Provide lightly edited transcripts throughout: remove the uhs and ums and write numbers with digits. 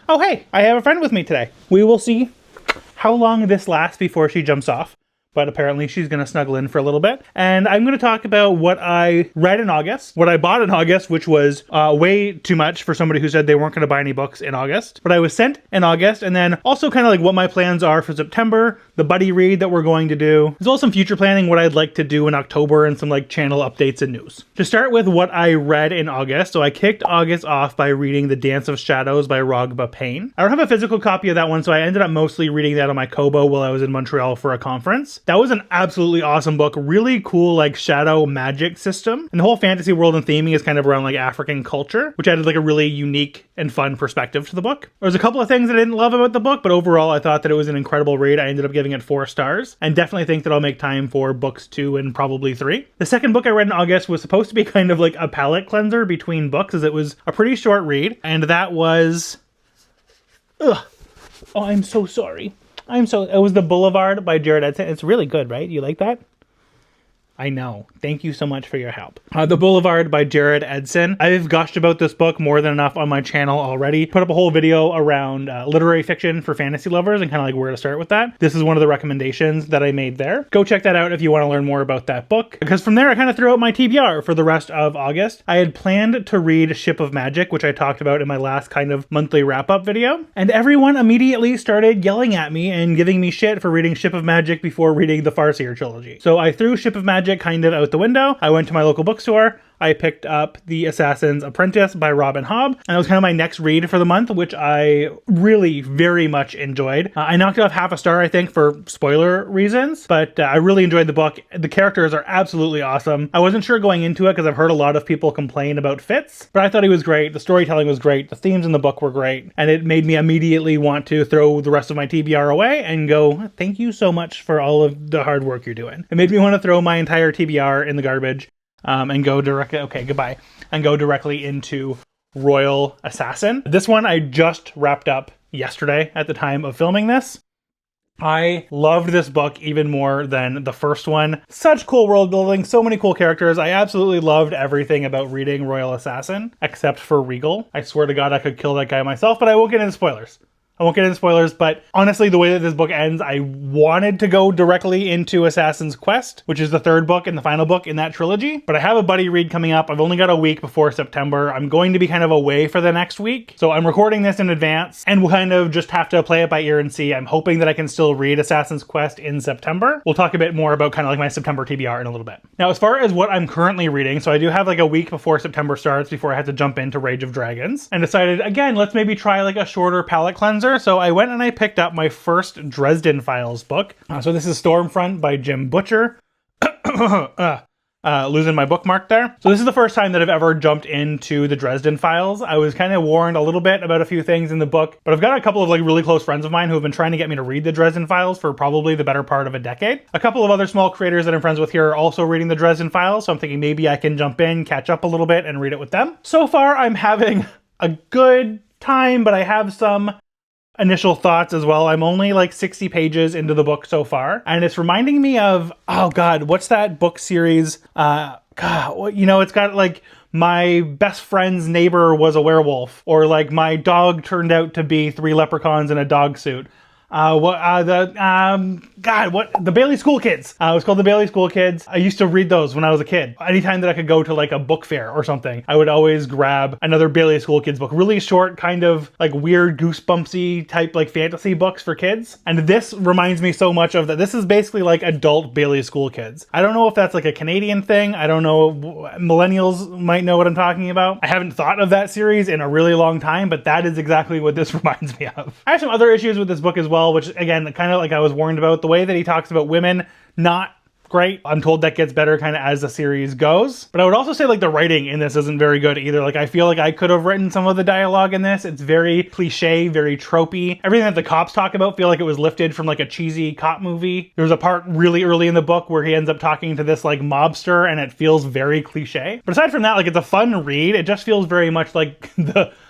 Oh hey, I have a friend with me today. We will see how long this lasts before she jumps off. But apparently she's going to snuggle in for a little bit. And I'm going to talk about what I read in August, what I bought in August, which was way too much for somebody who said they weren't going to buy any books in August. But I was sent in August, and then also kind of like what my plans are for September, the buddy read that we're going to do, as well as some future planning, what I'd like to do in October, and some like channel updates and news. To start with what I read in August, so I kicked August off by reading The Dance of Shadows by Rogba Payne. I don't have a physical copy of that one, so I ended up mostly reading that on my Kobo while I was in Montreal for a conference. That was an absolutely awesome book, really cool like shadow magic system, and the whole fantasy world and theming is kind of around like African culture, which added like a really unique and fun perspective to the book. There was a couple of things that I didn't love about the book, but overall I thought that it was an incredible read. I ended up giving it 4 stars, and definitely think that I'll make time for books 2 and probably 3. The second book I read in August was supposed to be kind of like a palate cleanser between books, as it was a pretty short read, and that was oh, I'm so sorry. It was The Boulevard by Jared Edson. It's really good, right? You like that? I know. Thank you so much for your help. The Boulevard by Jared Edson. I've gushed about this book more than enough on my channel already. Put up a whole video around literary fiction for fantasy lovers and kind of like where to start with that. This is one of the recommendations that I made there. Go check that out if you want to learn more about that book. Because from there, I kind of threw out my TBR for the rest of August. I had planned to read Ship of Magic, which I talked about in my last kind of monthly wrap-up video. And everyone immediately started yelling at me and giving me shit for reading Ship of Magic before reading the Farseer trilogy. So I threw Ship of Magic kind of out the window. I went to my local bookstore. I picked up The Assassin's Apprentice by Robin Hobb, and it was kind of my next read for the month, which I really very much enjoyed. I knocked it off half a star, I think, for spoiler reasons, but I really enjoyed the book. The characters are absolutely awesome. I wasn't sure going into it because I've heard a lot of people complain about Fitz, but I thought he was great. The storytelling was great. The themes in the book were great, and it made me immediately want to throw the rest of my TBR away and go, thank you so much for all of the hard work you're doing. It made me want to throw my entire TBR in the garbage. And go directly, okay, goodbye, and go directly into Royal Assassin. This one I just wrapped up yesterday at the time of filming this. I loved this book even more than the first one. Such cool world building, so many cool characters. I absolutely loved everything about reading Royal Assassin, except for Regal. I swear to God I could kill that guy myself, but I won't get into spoilers. But honestly, the way that this book ends, I wanted to go directly into Assassin's Quest, which is the third book and the final book in that trilogy. But I have a buddy read coming up. I've only got a week before September. I'm going to be kind of away for the next week. So I'm recording this in advance, and we'll kind of just have to play it by ear and see. I'm hoping that I can still read Assassin's Quest in September. We'll talk a bit more about kind of like my September TBR in a little bit. Now, as far as what I'm currently reading, so I do have like a week before September starts before I have to jump into Rage of Dragons, and decided, again, let's maybe try like a shorter palate cleanser. So I went and I picked up my first Dresden Files book. So this is Stormfront by Jim Butcher. Losing my bookmark there. So this is the first time that I've ever jumped into the Dresden Files. I was kind of warned a little bit about a few things in the book, but I've got a couple of like really close friends of mine who have been trying to get me to read the Dresden Files for probably the better part of a decade. A couple of other small creators that I'm friends with here are also reading the Dresden Files, so I'm thinking maybe I can jump in, catch up a little bit, and read it with them. So far, I'm having a good time, but I have some initial thoughts as well. I'm only like 60 pages into the book so far, and it's reminding me of, oh God, what's that book series? It's got like My Best Friend's Neighbor Was a Werewolf, or like My Dog Turned Out to Be 3 Leprechauns in a Dog Suit. The Bailey School Kids. It was called The Bailey School Kids. I used to read those when I was a kid. Anytime that I could go to like a book fair or something, I would always grab another Bailey School Kids book. Really short, kind of like weird goosebumpsy type like fantasy books for kids. And this reminds me so much of that. This is basically like adult Bailey School Kids. I don't know if that's like a Canadian thing. I don't know. Millennials might know what I'm talking about. I haven't thought of that series in a really long time, but that is exactly what this reminds me of. I have some other issues with this book as well, which again, kind of like I was warned about, the way that he talks about women, not great. I'm told that gets better kind of as the series goes. But I would also say like the writing in this isn't very good either. Like I feel like I could have written some of the dialogue in this. It's very cliche, very tropey. Everything that the cops talk about feel like it was lifted from like a cheesy cop movie. There's a part really early in the book where he ends up talking to this like mobster, and it feels very cliche. But aside from that, like it's a fun read. It just feels very much like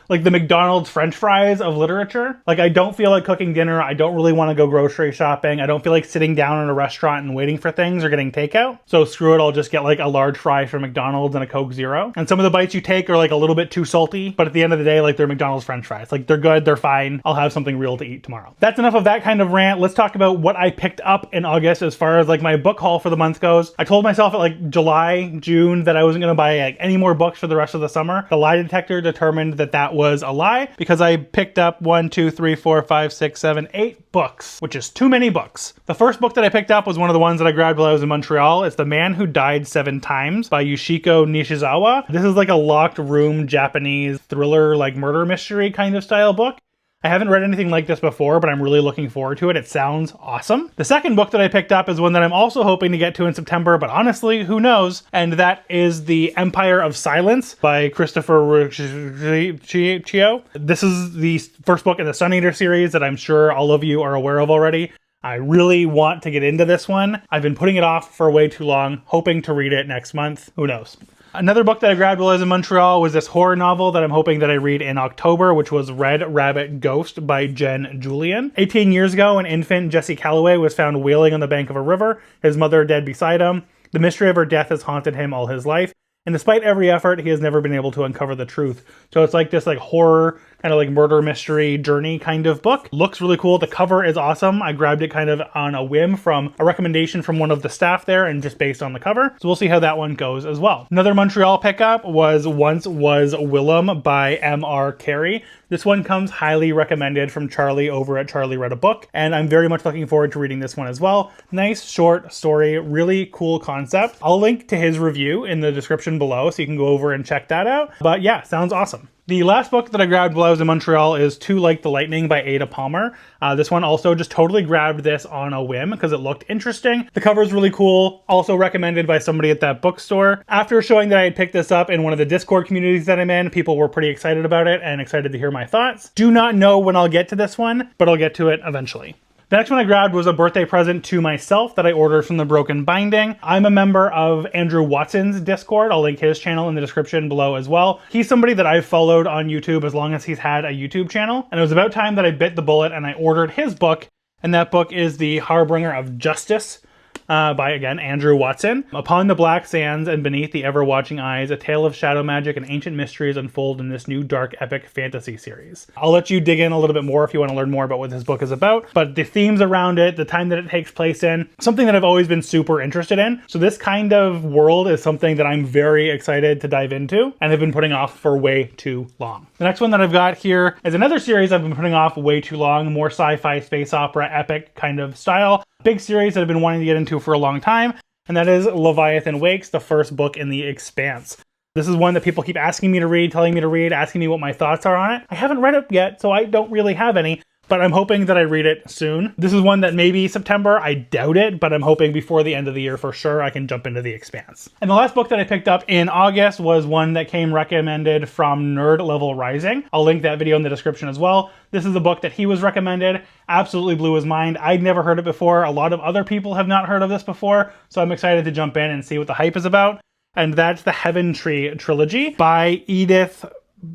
like the McDonald's French fries of literature. Like, I don't feel like cooking dinner. I don't really want to go grocery shopping. I don't feel like sitting down in a restaurant and waiting for things or getting takeout. So screw it, I'll just get like a large fry from McDonald's and a Coke Zero. And some of the bites you take are like a little bit too salty, but at the end of the day, like, they're McDonald's French fries. Like, they're good, they're fine. I'll have something real to eat tomorrow. That's enough of that kind of rant. Let's talk about what I picked up in August as far as like my book haul for the month goes. I told myself at like July, June that I wasn't going to buy like any more books for the rest of the summer. The lie detector determined that that was a lie because I picked up 1, 2, 3, 4, 5, 6, 7, 8 books, which is too many books. The first book that I picked up was one of the ones that I grabbed while I was in Montreal. It's The Man Who Died 7 Times by Yoshiko Nishizawa. This is like a locked room Japanese thriller, like murder mystery kind of style book. I haven't read anything like this before, but I'm really looking forward to it. It sounds awesome. The second book that I picked up is one that I'm also hoping to get to in September, but honestly, who knows? And that is The Empire of Silence by Christopher Ruocchio. This is the first book in the Sun Eater series that I'm sure all of you are aware of already. I really want to get into this one. I've been putting it off for way too long, hoping to read it next month. Who knows? Another book that I grabbed while I was in Montreal was this horror novel that I'm hoping that I read in October, which was Red Rabbit Ghost by Jen Julian. 18 years ago, an infant, Jesse Calloway, was found wailing on the bank of a river, his mother dead beside him. The mystery of her death has haunted him all his life, and despite every effort, he has never been able to uncover the truth. So it's like this like horror, kind of like murder mystery journey kind of book. Looks really cool. The cover is awesome. I grabbed it kind of on a whim from a recommendation from one of the staff there and just based on the cover. So we'll see how that one goes as well. Another Montreal pickup was Once Was Willem by M.R. Carey. This one comes highly recommended from Charlie over at Charlie Read a Book, and I'm very much looking forward to reading this one as well. Nice short story, really cool concept. I'll link to his review in the description below so you can go over and check that out. But yeah, sounds awesome. The last book that I grabbed while I was in Montreal is Too Like the Lightning by Ada Palmer. This one also just totally grabbed this on a whim because it looked interesting. The cover is really cool, also recommended by somebody at that bookstore. After showing that I had picked this up in one of the Discord communities that I'm in, people were pretty excited about it and excited to hear my thoughts. Do not know when I'll get to this one, but I'll get to it eventually. The next one I grabbed was a birthday present to myself that I ordered from The Broken Binding. I'm a member of Andrew Watson's Discord. I'll link his channel in the description below as well. He's somebody that I've followed on YouTube as long as he's had a YouTube channel. And it was about time that I bit the bullet and I ordered his book. And that book is The Harbinger of Justice by, again, Andrew Watson. Upon the black sands and beneath the ever-watching eyes, a tale of shadow magic and ancient mysteries unfold in this new dark epic fantasy series. I'll let you dig in a little bit more if you want to learn more about what this book is about, but the themes around it, the time that it takes place in, something that I've always been super interested in. So this kind of world is something that I'm very excited to dive into and have been putting off for way too long. The next one that I've got here is another series I've been putting off way too long, more sci-fi space opera epic kind of style. Big series that I've been wanting to get into for a long time, and that is Leviathan Wakes, the first book in The Expanse. This is one that people keep asking me to read, telling me to read, asking me what my thoughts are on it. I haven't read it yet, so I don't really have any, but I'm hoping that I read it soon. This is one that maybe September, I doubt it, but I'm hoping before the end of the year for sure I can jump into The Expanse. And the last book that I picked up in August was one that came recommended from Nerd Level Rising. I'll link that video in the description as well. This is a book that he was recommended, absolutely blew his mind. I'd never heard it before. A lot of other people have not heard of this before, so I'm excited to jump in and see what the hype is about. And that's the Heaven Tree trilogy by Edith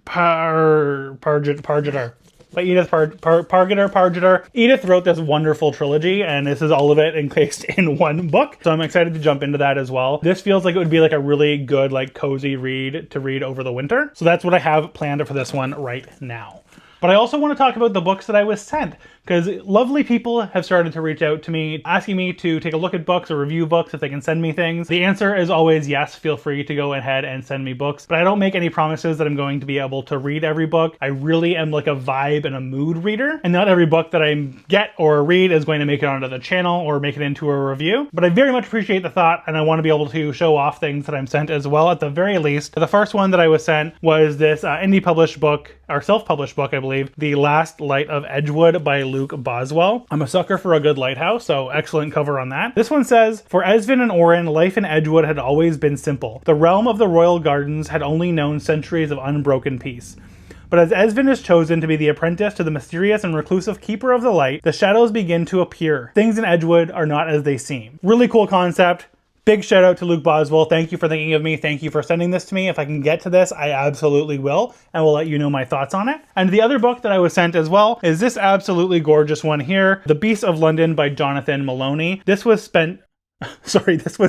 Pargeter. By Edith Pargeter. Edith wrote this wonderful trilogy, and this is all of it encased in one book. So I'm excited to jump into that as well. This feels like it would be like a really good, like cozy read to read over the winter. So that's what I have planned for this one right now. But I also want to talk about the books that I was sent, because lovely people have started to reach out to me, asking me to take a look at books or review books if they can send me things. The answer is always yes, feel free to go ahead and send me books, but I don't make any promises that I'm going to be able to read every book. I really am like a vibe and a mood reader, and not every book that I get or read is going to make it onto the channel or make it into a review, but I very much appreciate the thought, and I want to be able to show off things that I'm sent as well, at the very least. The first one that I was sent was this indie published book, or self-published book, I believe, The Last Light of Edgewood by Luke Boswell. I'm a sucker for a good lighthouse, so excellent cover on that. This one says, for Esvin and Oren, life in Edgewood had always been simple. The realm of the royal gardens had only known centuries of unbroken peace. But as Esvin is chosen to be the apprentice to the mysterious and reclusive Keeper of the Light, the shadows begin to appear. Things in Edgewood are not as they seem. Really cool concept. Big shout out to Luke Boswell. Thank you for thinking of me. Thank you for sending this to me. If I can get to this, I absolutely will, and will let you know my thoughts on it. And the other book that I was sent as well is this absolutely gorgeous one here, The Beasts of London by Jonathan Maloney. This was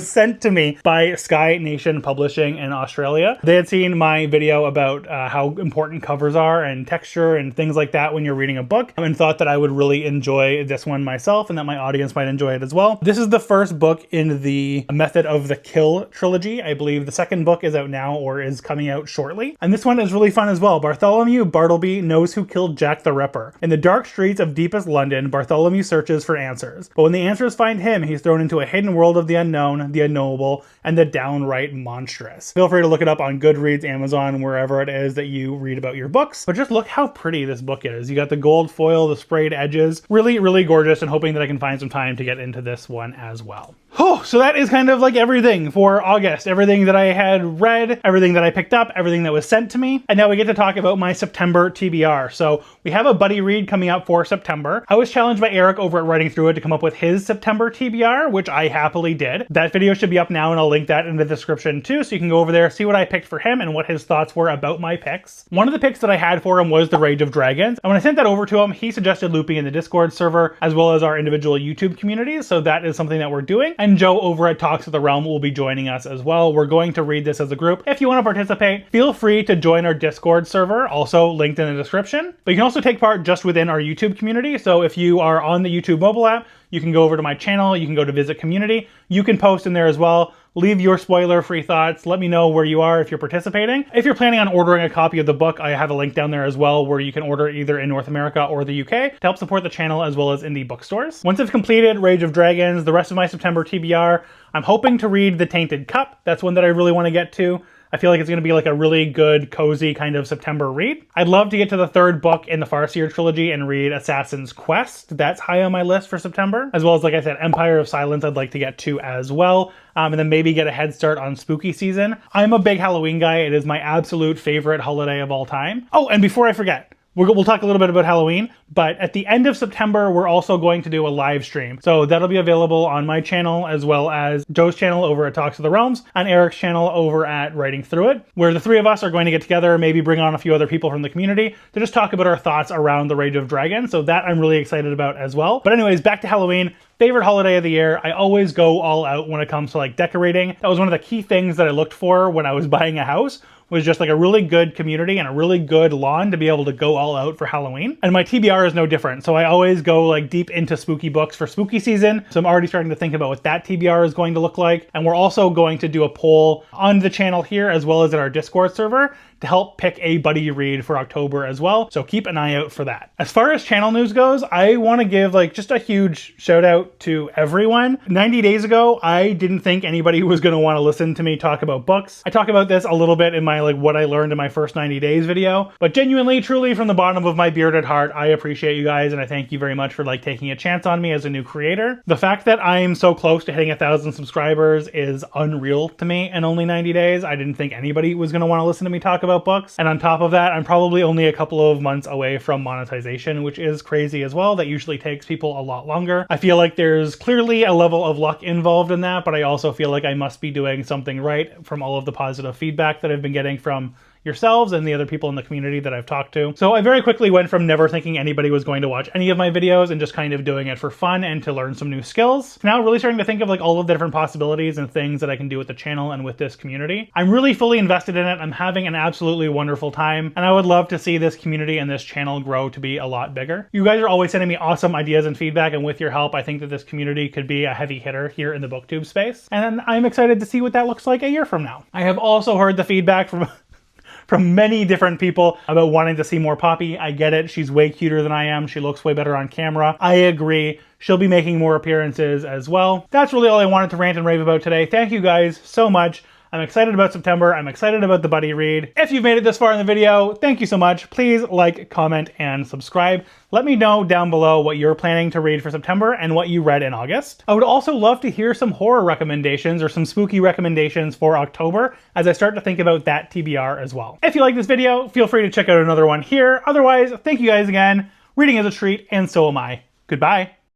sent to me by Sky Nation Publishing in Australia. They had seen my video about how important covers are and texture and things like that when you're reading a book, and thought that I would really enjoy this one myself and that my audience might enjoy it as well. This is the first book in the Method of the Kill trilogy. I believe the second book is out now or is coming out shortly. And this one is really fun as well. Bartholomew Bartleby knows who killed Jack the Ripper. In the dark streets of deepest London, Bartholomew searches for answers. But when the answers find him, he's thrown into a hidden world of the unknown, the unknowable, and the downright monstrous. Feel free to look it up on Goodreads, Amazon, wherever it is that you read about your books. But just look how pretty this book is. You got the gold foil, the sprayed edges. Really, really gorgeous, and hoping that I can find some time to get into this one as well. Oh, so that is kind of like everything for August. Everything that I had read, everything that I picked up, everything that was sent to me. And now we get to talk about my September TBR. So we have a buddy read coming up for September. I was challenged by Eric over at Writing Through It to come up with his September TBR, which I happily did. That video should be up now, and I'll link that in the description too, so you can go over there, see what I picked for him and what his thoughts were about my picks. One of the picks that I had for him was The Rage of Dragons. And when I sent that over to him, he suggested looping in the Discord server as well as our individual YouTube communities. So that is something that we're doing. And Joe over at Talks of the Realm will be joining us as well. We're going to read this as a group. If you want to participate, feel free to join our Discord server, also linked in the description. But you can also take part just within our YouTube community. So if you are on the YouTube mobile app, you can go over to my channel, you can go to Visit Community, you can post in there as well. Leave your spoiler-free thoughts. Let me know where you are if you're participating. If you're planning on ordering a copy of the book, I have a link down there as well where you can order either in North America or the UK to help support the channel as well as indie bookstores. Once I've completed Rage of Dragons, the rest of my September TBR, I'm hoping to read The Tainted Cup. That's one that I really want to get to. I feel like it's going to be like a really good, cozy kind of September read. I'd love to get to the third book in the Farseer trilogy and read Assassin's Quest. That's high on my list for September. As well as, like I said, Empire of Silence I'd like to get to as well. And then maybe get a head start on spooky season. I'm a big Halloween guy. It is my absolute favorite holiday of all time. Oh, and before I forget, we'll talk a little bit about Halloween, but at the end of September, we're also going to do a live stream. So that'll be available on my channel as well as Joe's channel over at Talks of the Realms and Eric's channel over at Writing Through It, where the three of us are going to get together, maybe bring on a few other people from the community to just talk about our thoughts around the Rage of Dragons. So that I'm really excited about as well. But anyways, back to Halloween. Favorite holiday of the year. I always go all out when it comes to like decorating. That was one of the key things that I looked for when I was buying a house, was just like a really good community and a really good lawn to be able to go all out for Halloween. And my TBR is no different. So I always go like deep into spooky books for spooky season. So I'm already starting to think about what that TBR is going to look like. And we're also going to do a poll on the channel here as well as in our Discord server to help pick a buddy read for October as well. So keep an eye out for that. As far as channel news goes, I want to give like just a huge shout out to everyone. 90 days ago, I didn't think anybody was going to want to listen to me talk about books. I talk about this a little bit in my like what I learned in my first 90 days video, but genuinely, truly from the bottom of my bearded heart, I appreciate you guys and I thank you very much for like taking a chance on me as a new creator. The fact that I'm so close to hitting 1,000 subscribers is unreal to me in only 90 days. I didn't think anybody was going to want to listen to me talk about books. And on top of that, I'm probably only a couple of months away from monetization, which is crazy as well. That usually takes people a lot longer. I feel like there's clearly a level of luck involved in that, but I also feel like I must be doing something right from all of the positive feedback that I've been getting from yourselves and the other people in the community that I've talked to. So I very quickly went from never thinking anybody was going to watch any of my videos and just kind of doing it for fun and to learn some new skills. Now really starting to think of like all of the different possibilities and things that I can do with the channel and with this community. I'm really fully invested in it. I'm having an absolutely wonderful time and I would love to see this community and this channel grow to be a lot bigger. You guys are always sending me awesome ideas and feedback, and with your help, I think that this community could be a heavy hitter here in the booktube space. And I'm excited to see what that looks like a year from now. I have also heard the feedback from many different people about wanting to see more Poppy. I get it. She's way cuter than I am. She looks way better on camera. I agree. She'll be making more appearances as well. That's really all I wanted to rant and rave about today. Thank you guys so much. I'm excited about September. I'm excited about the buddy read. If you've made it this far in the video, thank you so much. Please like, comment, and subscribe. Let me know down below what you're planning to read for September and what you read in August. I would also love to hear some horror recommendations or some spooky recommendations for October as I start to think about that TBR as well. If you like this video, feel free to check out another one here. Otherwise, thank you guys again. Reading is a treat, and so am I. Goodbye.